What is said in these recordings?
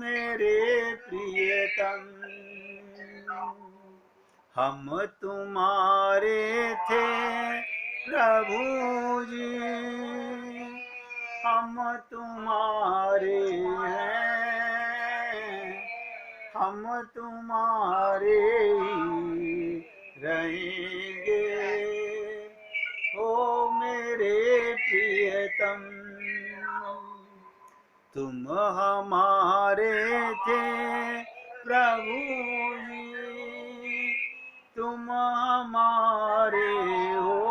मेरे प्रियतम, हम तुम्हारे थे प्रभु जी, हम तुम्हारे हैं, हम तुम्हारे ही रहेंगे। ओ मेरे प्रियतम, तुम हमारे थे प्रभु जी, तुम हमारे हो,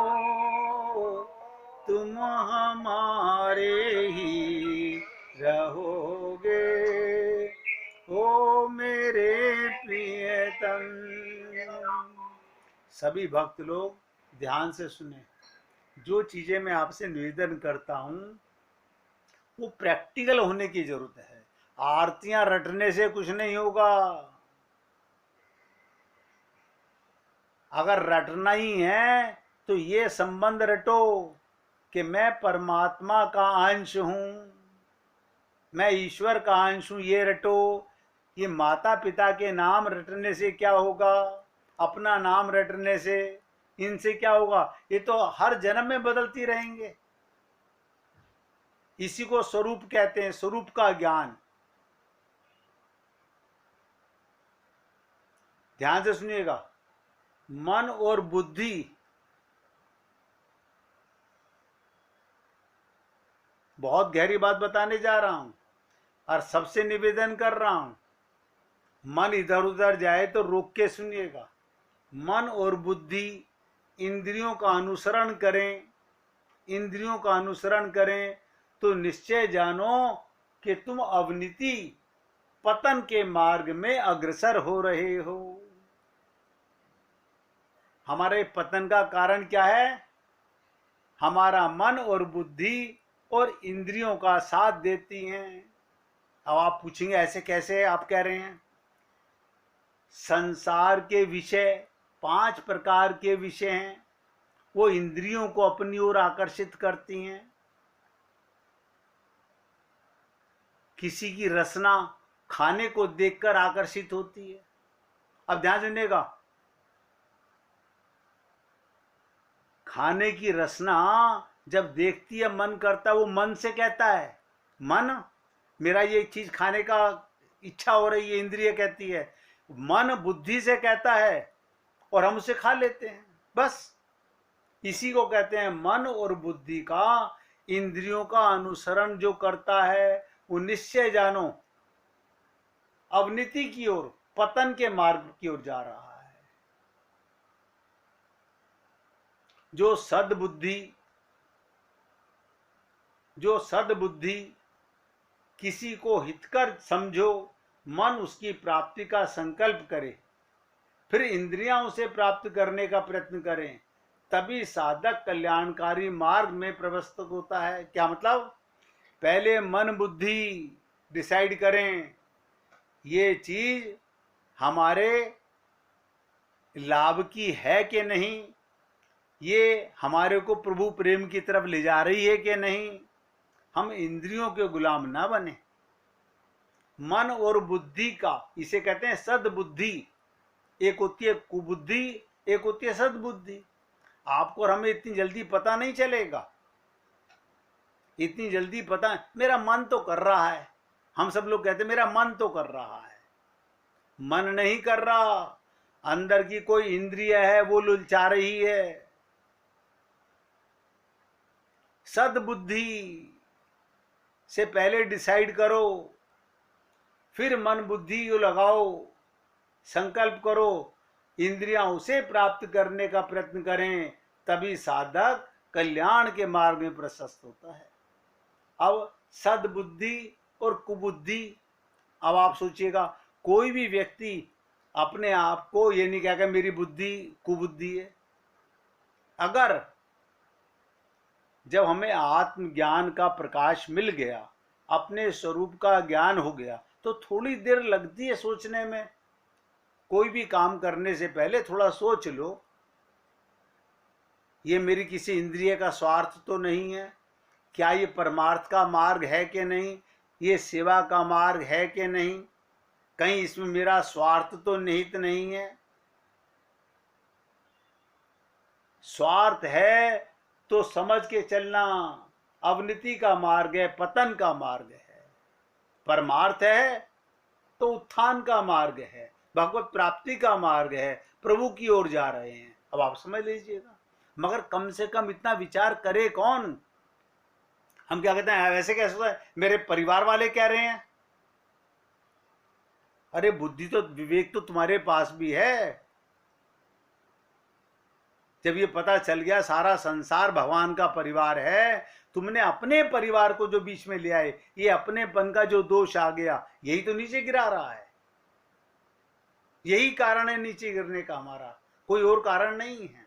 तुम हमारे ही रहोगे। ओ मेरे प्रियतम। सभी भक्त लोग ध्यान से सुने। जो चीजें मैं आपसे निवेदन करता हूं वो प्रैक्टिकल होने की जरूरत है। आरतियां रटने से कुछ नहीं होगा। अगर रटना ही है तो ये संबंध रटो कि मैं परमात्मा का अंश हूं, मैं ईश्वर का अंश हूं, ये रटो। ये माता पिता के नाम रटने से क्या होगा, अपना नाम रटने से, इनसे क्या होगा? ये तो हर जन्म में बदलती रहेंगे। इसी को स्वरूप कहते हैं, स्वरूप का ज्ञान। ध्यान से सुनिएगा। मन और बुद्धि बहुत गहरी बात बताने जा रहा हूं और सबसे निवेदन कर रहा हूं, मन इधर उधर जाए तो रोक के सुनिएगा। मन और बुद्धि इंद्रियों का अनुसरण करें, इंद्रियों का अनुसरण करें तो निश्चय जानो कि तुम अवनीति, पतन के मार्ग में अग्रसर हो रहे हो। हमारे पतन का कारण क्या है? हमारा मन और बुद्धि और इंद्रियों का साथ देती हैं। अब आप पूछेंगे ऐसे कैसे आप कह रहे हैं? संसार के विषय 5 प्रकार के विषय हैं, वो इंद्रियों को अपनी ओर आकर्षित करती हैं। किसी की रसना खाने को देखकर आकर्षित होती है। अब ध्यान सुनिएगा, खाने की रसना जब देखती है, मन करता है, वो मन से कहता है, मन मेरा ये चीज खाने का इच्छा हो रही है, इंद्रिय कहती है। मन बुद्धि से कहता है और हम उसे खा लेते हैं। बस इसी को कहते हैं मन और बुद्धि का इंद्रियों का अनुसरण जो करता है वो निश्चय जानो अवनीति की ओर, पतन के मार्ग की ओर जा रहा है। जो सद्बुद्धि किसी को हितकर समझो, मन उसकी प्राप्ति का संकल्प करे, फिर इंद्रियां उसे प्राप्त करने का प्रयत्न करें, तभी साधक कल्याणकारी मार्ग में प्रवृत्त होता है। क्या मतलब? पहले मन बुद्धि डिसाइड करें ये चीज हमारे लाभ की है कि नहीं, ये हमारे को प्रभु प्रेम की तरफ ले जा रही है कि नहीं। हम इंद्रियों के गुलाम ना बने। मन और बुद्धि का, इसे कहते हैं सद्बुद्धि। एक होती है कुबुद्धि, एक होती है सद्बुद्धि। आपको और हमें इतनी जल्दी पता नहीं चलेगा, इतनी जल्दी पता मेरा मन तो कर रहा है। हम सब लोग कहते हैं मेरा मन तो कर रहा है। मन नहीं कर रहा, अंदर की कोई इंद्रिय है वो लुलचा रही है। सद्बुद्धि से पहले डिसाइड करो, फिर मन बुद्धि को लगाओ, संकल्प करो, इंद्रियां उसे प्राप्त करने का प्रयत्न करें, तभी साधक कल्याण के मार्ग में प्रशस्त होता है। अब सद्बुद्धि और कुबुद्धि, अब आप सोचिएगा, कोई भी व्यक्ति अपने आप को ये नहीं कहेगा मेरी बुद्धि कुबुद्धि है। अगर जब हमें आत्मज्ञान का प्रकाश मिल गया, अपने स्वरूप का ज्ञान हो गया, तो थोड़ी देर लगती है सोचने में। कोई भी काम करने से पहले थोड़ा सोच लो, ये मेरी किसी इंद्रिय का स्वार्थ तो नहीं है, क्या ये परमार्थ का मार्ग है कि नहीं, ये सेवा का मार्ग है कि नहीं, कहीं इसमें मेरा स्वार्थ तो निहित नहीं है। स्वार्थ है तो समझ के चलना, अवनति का मार्ग है, पतन का मार्ग है। परमार्थ है तो उत्थान का मार्ग है, भगवत प्राप्ति का मार्ग है, प्रभु की ओर जा रहे हैं। अब आप समझ लीजिएगा। मगर कम से कम इतना विचार करे कौन? हम क्या कहते हैं, वैसे कैसे होता है, मेरे परिवार वाले कह रहे हैं। अरे बुद्धि तो, विवेक तो तुम्हारे पास भी है। जब ये पता चल गया सारा संसार भगवान का परिवार है, तुमने अपने परिवार को जो बीच में ले आए, ये अपनेपन का जो दोष आ गया, यही तो नीचे गिरा रहा है। यही कारण है नीचे गिरने का हमारा, कोई और कारण नहीं है।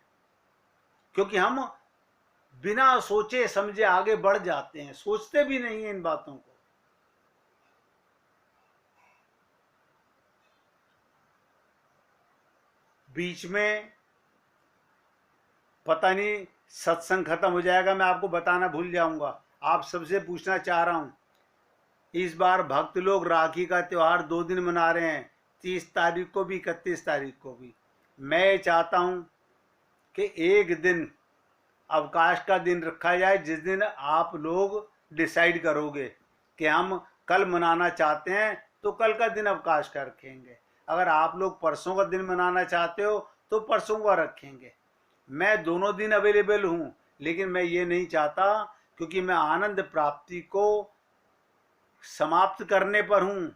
क्योंकि हम बिना सोचे समझे आगे बढ़ जाते हैं, सोचते भी नहीं है इन बातों को। बीच में पता नहीं सत्संग खत्म हो जाएगा, मैं आपको बताना भूल जाऊंगा। आप सबसे पूछना चाह रहा हूं, इस बार भक्त लोग राखी का त्योहार 2 दिन मना रहे हैं, 30 तारीख को भी 31 तारीख को भी। मैं चाहता हूं कि एक दिन अवकाश का दिन रखा जाए, जिस दिन आप लोग डिसाइड करोगे कि हम कल मनाना चाहते हैं तो कल का दिन अवकाश का रखेंगे। अगर आप लोग परसों का दिन मनाना चाहते हो तो परसों का रखेंगे। मैं दोनों दिन अवेलेबल हूँ, लेकिन मैं ये नहीं चाहता, क्योंकि मैं आनंद प्राप्ति को समाप्त करने पर हूँ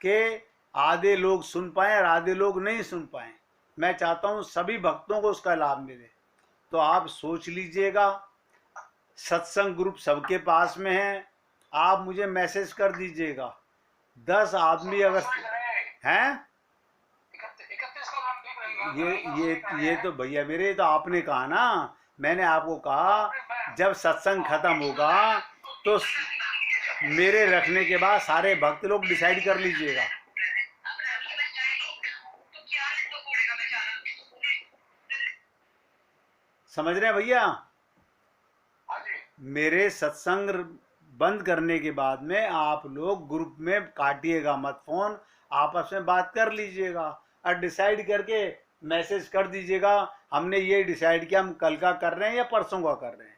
कि आधे लोग सुन पाएं और आधे लोग नहीं सुन पाएं। मैं चाहता हूँ सभी भक्तों को उसका लाभ मिले। तो आप सोच लीजिएगा, सत्संग ग्रुप सबके पास में है, आप मुझे मैसेज कर दीजिएगा। 10 आदमी अगर हैं, ये तो भैया मेरे, तो आपने कहा ना, मैंने आपको कहा जब सत्संग खत्म होगा तो मेरे रखने के बाद सारे भक्त लोग डिसाइड कर लीजिएगा। समझ रहे हैं भैया? मेरे सत्संग बंद करने के बाद में आप लोग ग्रुप में काटिएगा मत फोन, आपस में बात कर लीजिएगा और डिसाइड करके मैसेज कर दीजिएगा, हमने ये डिसाइड किया, हम कल का कर रहे हैं या परसों का कर रहे हैं।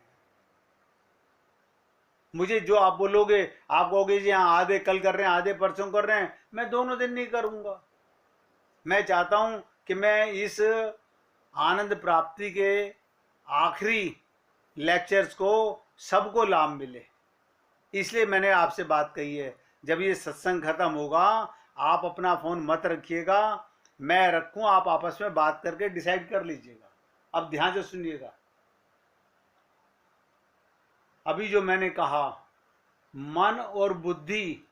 मुझे जो आप बोलोगे, आप कहोगे जी हाँ आधे कल कर रहे हैं आधे परसों कर रहे हैं, मैं दोनों दिन नहीं करूँगा। मैं चाहता हूँ कि मैं इस आनंद प्राप्ति के आखिरी लेक्चर्स को सबको लाभ मिले, इसलिए मैंने आपसे बात कही है। जब ये सत्संग खत्म होगा आप अपना फ़ोन मत रखिएगा, मैं रखूँ, आप आपस में बात करके डिसाइड कर लीजिएगा। अब ध्यान से सुनिएगा, अभी जो मैंने कहा, मन और बुद्धि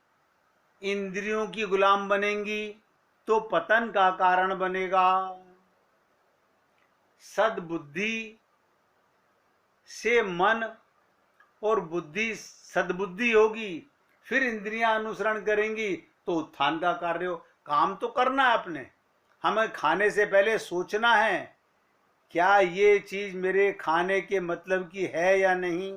इंद्रियों की गुलाम बनेंगी तो पतन का कारण बनेगा। सद्बुद्धि से मन और बुद्धि, सद्बुद्धि होगी, फिर इंद्रियां अनुसरण करेंगी तो उत्थान का कार्य हो। काम तो करना है अपने, हमें खाने से पहले सोचना है क्या ये चीज़ मेरे खाने के मतलब की है या नहीं,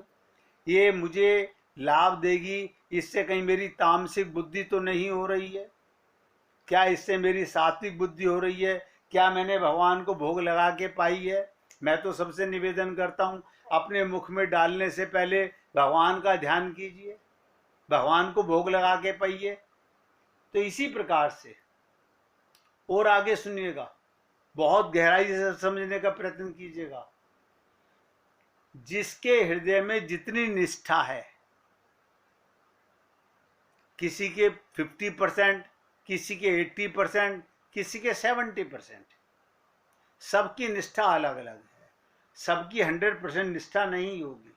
ये मुझे लाभ देगी, इससे कहीं मेरी तामसिक बुद्धि तो नहीं हो रही है, क्या इससे मेरी सात्विक बुद्धि हो रही है, क्या मैंने भगवान को भोग लगा के पाई है। मैं तो सबसे निवेदन करता हूँ, अपने मुख में डालने से पहले भगवान का ध्यान कीजिए, भगवान को भोग लगा के पाइए। तो इसी प्रकार से, और आगे सुनिएगा, बहुत गहराई से समझने का प्रयत्न कीजिएगा। जिसके हृदय में जितनी निष्ठा है, किसी के 50%, किसी के 80%, किसी के 70%, सबकी निष्ठा अलग अलग है, सबकी 100% निष्ठा नहीं होगी।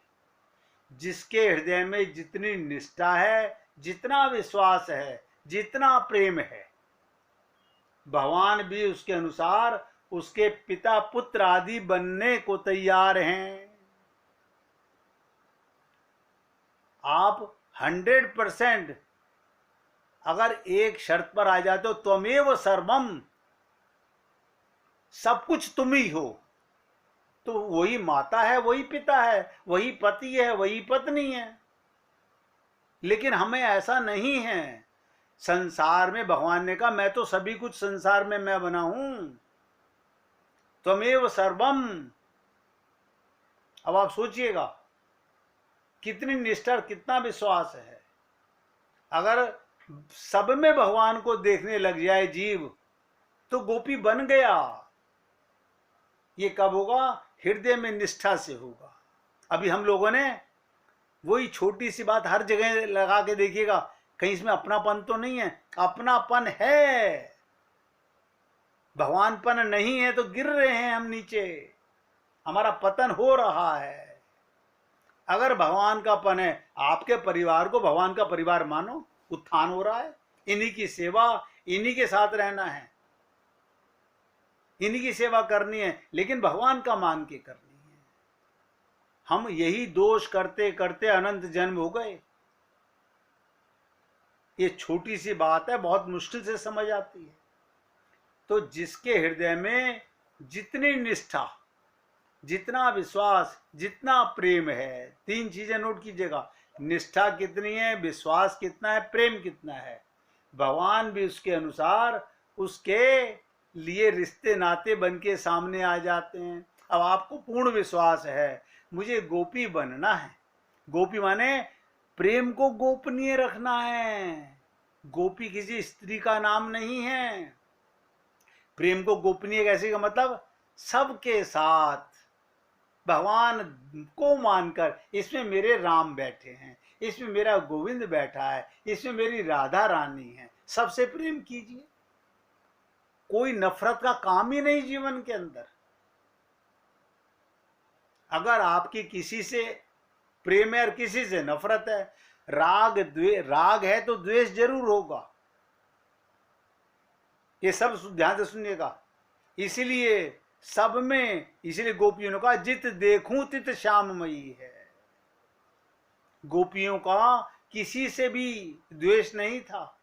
जिसके हृदय में जितनी निष्ठा है, जितना विश्वास है, जितना प्रेम है, भगवान भी उसके अनुसार उसके पिता पुत्र आदि बनने को तैयार हैं। आप 100% अगर एक शर्त पर आ जाते हो, त्वमेव सर्वम, सब कुछ तुम ही हो, तो वही माता है, वही पिता है, वही पति है, वही पत्नी है। लेकिन हमें ऐसा नहीं है। संसार में भगवान ने कहा मैं तो सभी कुछ संसार में मैं बना हूं, त्वमेव सर्वम। अब आप सोचिएगा कितनी निष्ठा, कितना विश्वास है। अगर सब में भगवान को देखने लग जाए जीव तो गोपी बन गया। ये कब होगा? हृदय में निष्ठा से होगा। अभी हम लोगों ने वही छोटी सी बात हर जगह लगा के देखिएगा, कहीं इसमें अपनापन तो नहीं है। अपनापन है, भगवानपन नहीं है तो गिर रहे हैं हम नीचे, हमारा पतन हो रहा है। अगर भगवान का पन है, आपके परिवार को भगवान का परिवार मानो, उत्थान हो रहा है, इन्हीं की सेवा, इन्हीं के साथ रहना है, इन्हीं की सेवा करनी है, लेकिन भगवान का मान के करनी है। हम यही दोष करते करते अनंत जन्म हो गए। ये छोटी सी बात है, बहुत मुश्किल से समझ आती है। तो जिसके हृदय में जितनी निष्ठा, जितना विश्वास, जितना प्रेम है, तीन चीजें नोट कीजिएगा, निष्ठा कितनी है, विश्वास कितना है, प्रेम कितना है, भगवान भी उसके अनुसार उसके लिए रिश्ते नाते बन के सामने आ जाते हैं। अब आपको पूर्ण विश्वास है मुझे गोपी बनना है, गोपी माने प्रेम को गोपनीय रखना है। गोपी किसी स्त्री का नाम नहीं है। प्रेम को गोपनीय कैसे का मतलब सबके साथ भगवान को मानकर, इसमें मेरे राम बैठे हैं, इसमें मेरा गोविंद बैठा है, इसमें मेरी राधा रानी है, सबसे प्रेम कीजिए। कोई नफरत का काम ही नहीं जीवन के अंदर। अगर आपकी किसी से प्रेम है और किसी से नफरत है, राग है तो द्वेष जरूर होगा। ये सब ध्यान से सुनिएगा। इसीलिए सब में, इसीलिए गोपियों ने कहा जित देखूं तित श्याममयी है। गोपियों का किसी से भी द्वेष नहीं था।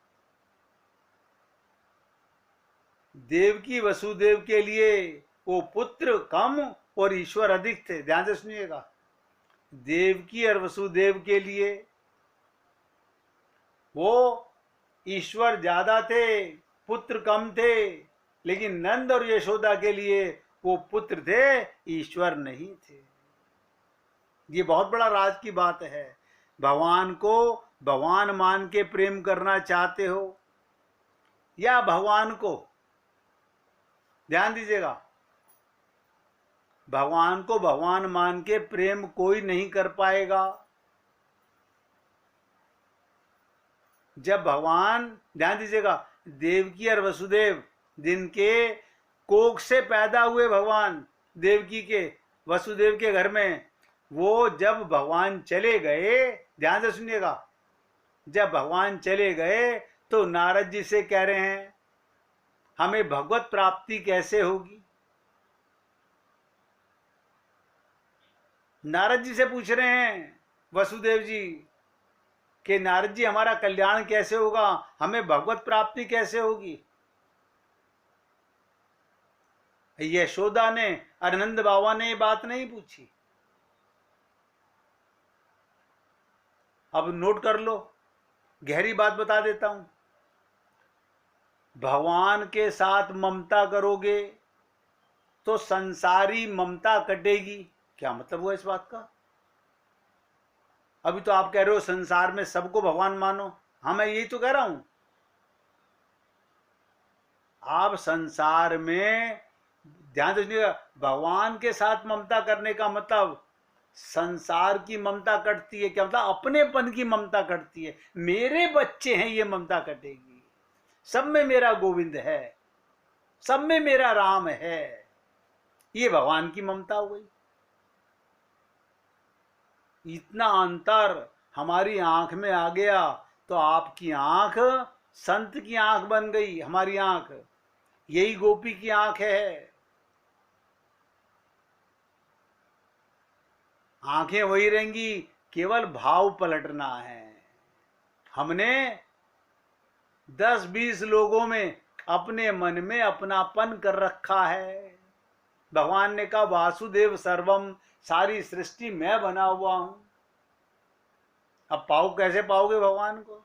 देवकी वसुदेव के लिए वो पुत्र कम और ईश्वर अधिक थे। ध्यान से सुनिएगा, देवकी और वसुदेव के लिए वो ईश्वर ज्यादा थे, पुत्र कम थे। लेकिन नंद और यशोदा के लिए वो पुत्र थे, ईश्वर नहीं थे। ये बहुत बड़ा राज की बात है। भगवान को भगवान मान के प्रेम करना चाहते हो या भगवान को, ध्यान दीजिएगा, भगवान को भगवान मान के प्रेम कोई नहीं कर पाएगा। जब भगवान, ध्यान दीजिएगा, देवकी और वसुदेव जिनके कोख से पैदा हुए भगवान, देवकी के वसुदेव के घर में, वो जब भगवान चले गए, ध्यान से सुनिएगा, जब भगवान चले गए तो नारद जी से कह रहे हैं हमें भगवत प्राप्ति कैसे होगी। नारद जी से पूछ रहे हैं वसुदेव जी कि नारद जी हमारा कल्याण कैसे होगा, हमें भगवत प्राप्ति कैसे होगी। यशोदा ने, आनंद बाबा ने ये बात नहीं पूछी। अब नोट कर लो, गहरी बात बता देता हूं। भगवान के साथ ममता करोगे तो संसारी ममता कटेगी। क्या मतलब हुआ इस बात का? अभी तो आप कह रहे हो संसार में सबको भगवान मानो। हाँ, मैं यही तो कह रहा हूं। आप संसार में, ध्यान दीजिएगा, भगवान के साथ ममता करने का मतलब संसार की ममता कटती है। क्या मतलब? अपनेपन की ममता कटती है। मेरे बच्चे हैं, ये ममता कटेगी। सब में मेरा गोविंद है, सब में मेरा राम है, ये भगवान की ममता हो गई। इतना अंतर हमारी आंख में आ गया तो आपकी आंख संत की आंख बन गई। हमारी आंख यही गोपी की आंख है। आंखें वही रहेंगी, केवल भाव पलटना है। हमने 10-20 लोगों में अपने मन में अपनापन कर रखा है। भगवान ने कहा वासुदेव सर्वम, सारी सृष्टि मैं बना हुआ हूं। अब पाओ, कैसे पाओगे भगवान को?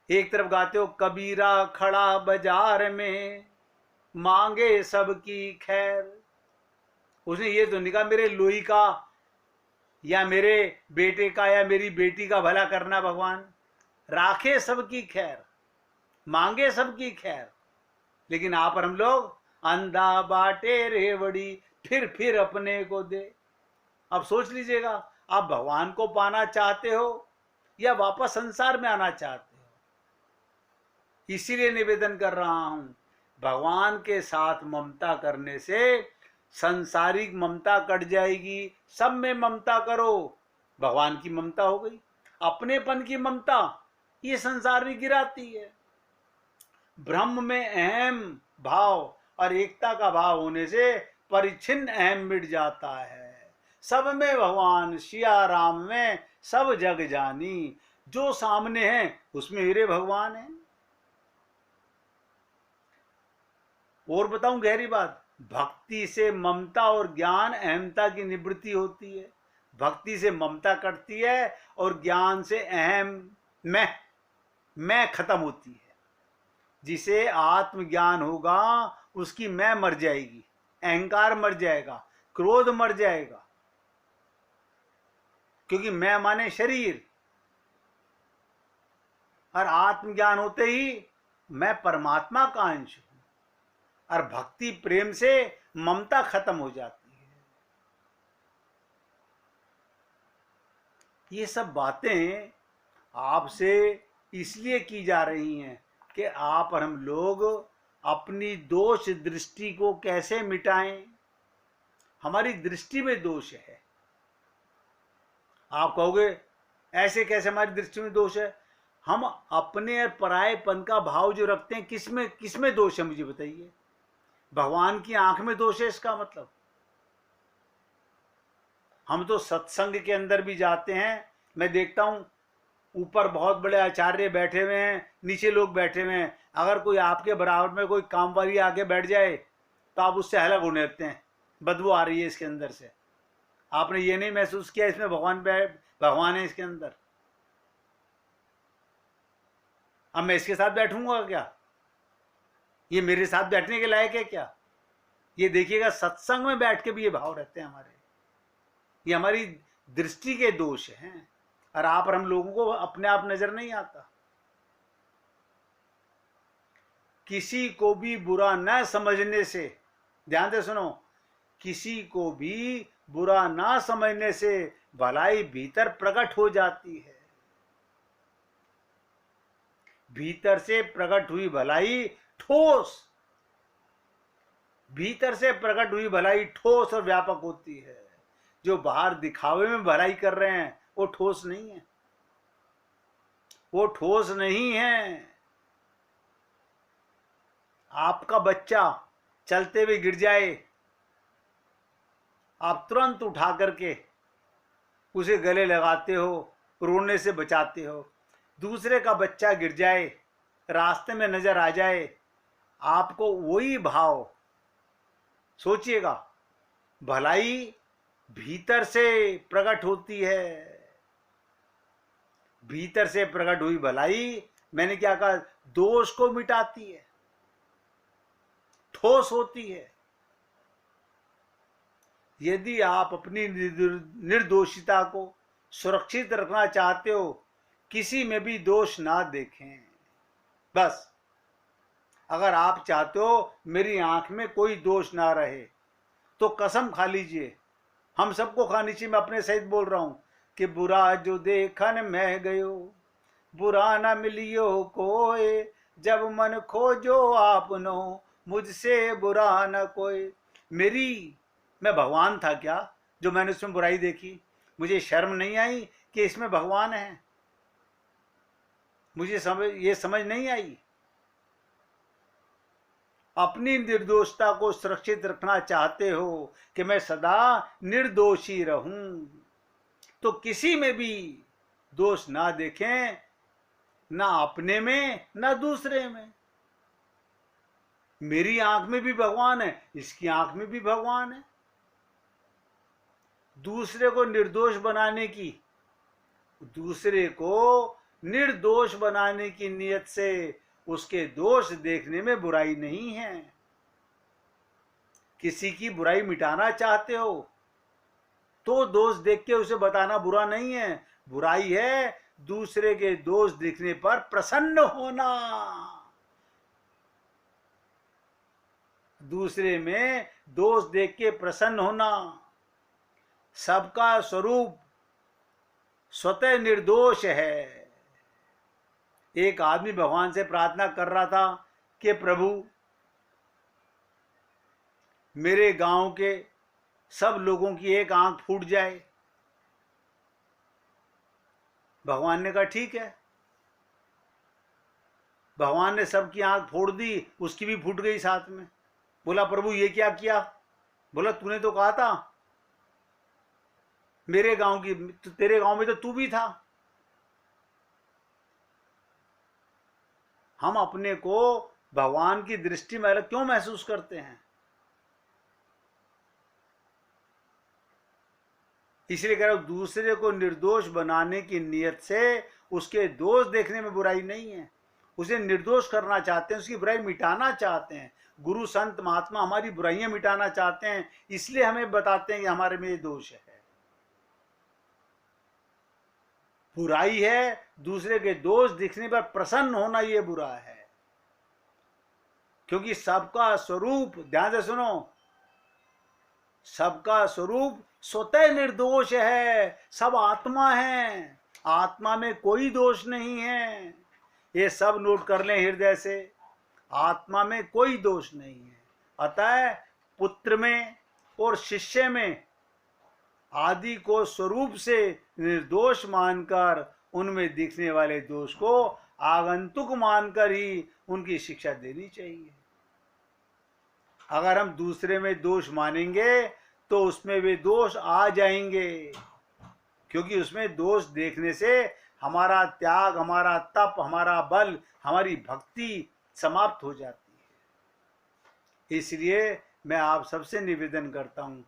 एक तरफ गाते हो कबीरा खड़ा बाजार में मांगे सबकी खैर, उसने ये तो नहीं कहा मेरे लोई का या मेरे बेटे का या मेरी बेटी का भला करना भगवान, राखे सबकी खैर, मांगे सबकी खैर। लेकिन आप और हम लोग अंधा बाटे रेवड़ी फिर अपने को दे। अब सोच लीजिएगा, आप भगवान को पाना चाहते हो या वापस संसार में आना चाहते हो? इसीलिए निवेदन कर रहा हूं, भगवान के साथ ममता करने से संसारिक ममता कट जाएगी, सब में ममता करो। भगवान की ममता हो गई, अपनेपन की ममता ये संसार में गिराती है। ब्रह्म में अहम भाव और एकता का भाव होने से परिच्छिन्न अहम मिट जाता है। सब में भगवान, सिया राम में सब जग जानी, जो सामने है उसमें मेरे भगवान है। और बताऊं गहरी बात, भक्ति से ममता और ज्ञान अहमता की निवृत्ति होती है। भक्ति से ममता कटती है और ज्ञान से अहम मैं खत्म होती है। जिसे आत्मज्ञान होगा उसकी मैं मर जाएगी, अहंकार मर जाएगा, क्रोध मर जाएगा, क्योंकि मैं माने शरीर। और आत्मज्ञान होते ही मैं परमात्मा का अंश हूं, और भक्ति प्रेम से ममता खत्म हो जाती है। ये सब बातें आपसे इसलिए की जा रही हैं कि आप और हम लोग अपनी दोष दृष्टि को कैसे मिटाएं। हमारी दृष्टि में दोष है। आप कहोगे ऐसे कैसे हमारी दृष्टि में दोष है? हम अपने और परायेपन का भाव जो रखते हैं, किसमें दोष है मुझे बताइए? भगवान की आंख में दोष है इसका मतलब? हम तो सत्संग के अंदर भी जाते हैं, मैं देखता हूं ऊपर बहुत बड़े आचार्य बैठे हुए हैं, नीचे लोग बैठे हुए हैं। अगर कोई आपके बराबर में कोई कामवाली आके बैठ जाए तो आप उससे अलग होने लगते हैं, बदबू आ रही है इसके अंदर से। आपने ये नहीं महसूस किया इसमें भगवान है इसके अंदर? अब मैं इसके साथ बैठूंगा क्या? ये मेरे साथ बैठने के लायक है क्या? ये देखिएगा, सत्संग में बैठ के भी ये भाव रहते हैं हमारे। ये हमारी दृष्टि के दोष हैं, और आप और हम लोगों को अपने आप नजर नहीं आता। किसी को भी बुरा न समझने से, ध्यान से सुनो, किसी को भी बुरा ना समझने से भलाई भीतर प्रकट हो जाती है। भीतर से प्रकट हुई भलाई ठोस, भीतर से प्रकट हुई भलाई ठोस और व्यापक होती है। जो बाहर दिखावे में भलाई कर रहे हैं वो ठोस नहीं है, वो ठोस नहीं है। आपका बच्चा चलते हुए गिर जाए, आप तुरंत उठा करके उसे गले लगाते हो, रोने से बचाते हो। दूसरे का बच्चा गिर जाए, रास्ते में नजर आ जाए, आपको वही भाव, सोचिएगा, भलाई भीतर से प्रकट होती है। भीतर से प्रकट हुई भलाई, मैंने क्या कहा, दोष को मिटाती है, ठोस होती है। यदि आप अपनी निर्दोषिता को सुरक्षित रखना चाहते हो, किसी में भी दोष ना देखें। बस, अगर आप चाहते हो मेरी आंख में कोई दोष ना रहे तो कसम खा लीजिए, हम सबको खानी चाहिए, मैं अपने सहित बोल रहा हूं, कि बुरा जो देखन मैं गयो, बुरा ना मिलियो कोई, जब मन खोजो आपनो, मुझसे बुरा न कोई। मैं भगवान था क्या जो मैंने उसमें बुराई देखी? मुझे शर्म नहीं आई कि इसमें भगवान है? मुझे ये समझ नहीं आई? अपनी निर्दोषता को सुरक्षित रखना चाहते हो कि मैं सदा निर्दोषी रहूं, तो किसी में भी दोष ना देखें, ना अपने में ना दूसरे में। मेरी आंख में भी भगवान है, इसकी आंख में भी भगवान है। दूसरे को निर्दोष बनाने की दूसरे को निर्दोष बनाने की नीयत से उसके दोष देखने में बुराई नहीं है। किसी की बुराई मिटाना चाहते हो तो दोष देख के उसे बताना बुरा नहीं है। बुराई है दूसरे के दोष दिखने पर प्रसन्न होना, दूसरे में दोष देख के प्रसन्न होना। सबका स्वरूप स्वतः निर्दोष है। एक आदमी भगवान से प्रार्थना कर रहा था कि प्रभु मेरे गांव के सब लोगों की एक आंख फूट जाए। भगवान ने कहा ठीक है। भगवान ने सबकी आंख फोड़ दी, उसकी भी फूट गई साथ में। बोला प्रभु ये क्या किया? बोला तूने तो कहा था मेरे गांव की, तो तेरे गांव में तो तू भी था। हम अपने को भगवान की दृष्टि में अलग क्यों महसूस करते हैं? इसलिए कह रहा हूं दूसरे को निर्दोष बनाने की नीयत से उसके दोष देखने में बुराई नहीं है। उसे निर्दोष करना चाहते हैं, उसकी बुराई मिटाना चाहते हैं। गुरु संत महात्मा हमारी बुराइयां मिटाना चाहते हैं, इसलिए हमें बताते हैं कि हमारे में ये दोष है। बुराई है दूसरे के दोष दिखने पर प्रसन्न होना, ये बुरा है। क्योंकि सबका स्वरूप, ध्यान से सुनो, सबका स्वरूप स्वतः निर्दोष है। सब आत्मा है, आत्मा में कोई दोष नहीं है। ये सब नोट कर लें हृदय से, आत्मा में कोई दोष नहीं है। अतः पुत्र में और शिष्य में आदि को स्वरूप से निर्दोष मानकर उनमें दिखने वाले दोष को आगंतुक मानकर ही उनकी शिक्षा देनी चाहिए। अगर हम दूसरे में दोष मानेंगे तो उसमें वे दोष आ जाएंगे, क्योंकि उसमें दोष देखने से हमारा त्याग, हमारा तप, हमारा बल, हमारी भक्ति समाप्त हो जाती है। इसलिए मैं आप सबसे निवेदन करता हूं,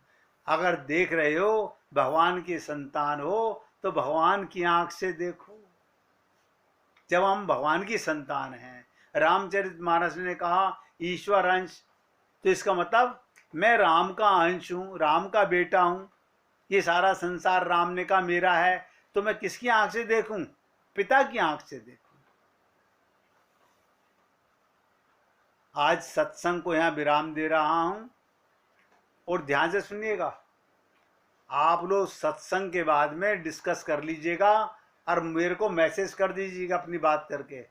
अगर देख रहे हो भगवान की संतान हो तो भगवान की आंख से देखो। जब हम भगवान की संतान हैं, रामचरितमानस ने कहा ईश्वर अंश, तो इसका मतलब मैं राम का अंश हूं, राम का बेटा हूं। ये सारा संसार राम ने कहा मेरा है, तो मैं किसकी आंख से देखूं? पिता की आंख से देखूं। आज सत्संग को यहां विराम दे रहा हूं और ध्यान से सुनिएगा। आप लोग सत्संग के बाद में डिस्कस कर लीजिएगा और मेरे को मैसेज कर दीजिएगा अपनी बात करके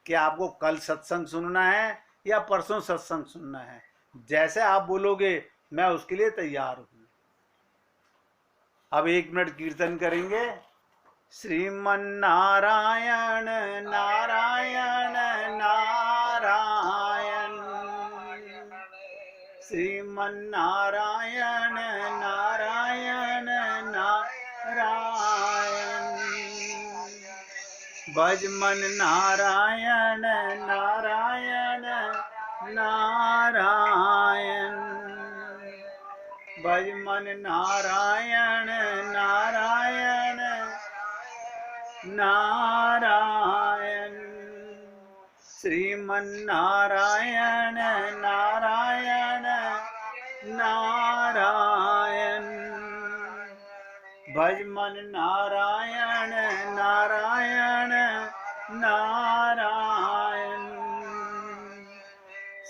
कि आपको कल सत्संग सुनना है या परसों सत्संग सुनना है। जैसे आप बोलोगे मैं उसके लिए तैयार हूं। अब 1 मिनट कीर्तन करेंगे। श्रीमन नारायण नारायण नारायण, श्रीमन नारायण नारायण नारायण, भजमन नारायण नारायण नारायण, भजमन नारायण नारायण नारायण, श्रीमन नारायण नारायण नारायण, भजमन नारायण नारायण नारायण,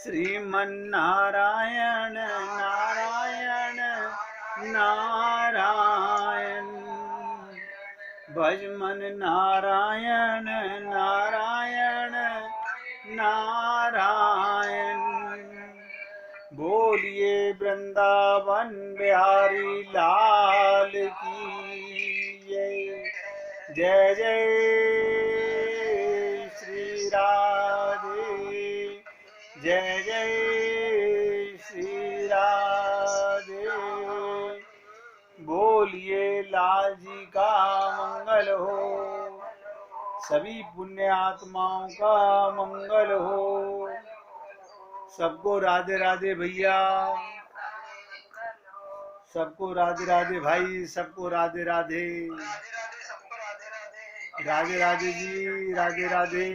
श्रीमन नारायण नारायण नारायण, भजमन नारायण नारायण नारायण। बोलिए वृंदावन बिहारी लाल की जय जय श्री राधे, जय जय श्री राधे। बोलिए लाल जी का मंगल हो, सभी पुण्य आत्माओं का मंगल हो। सबको राधे राधे भैया, सबको राधे राधे भाई, सबको राधे राधे। राधे राधे जी, राधे राधे।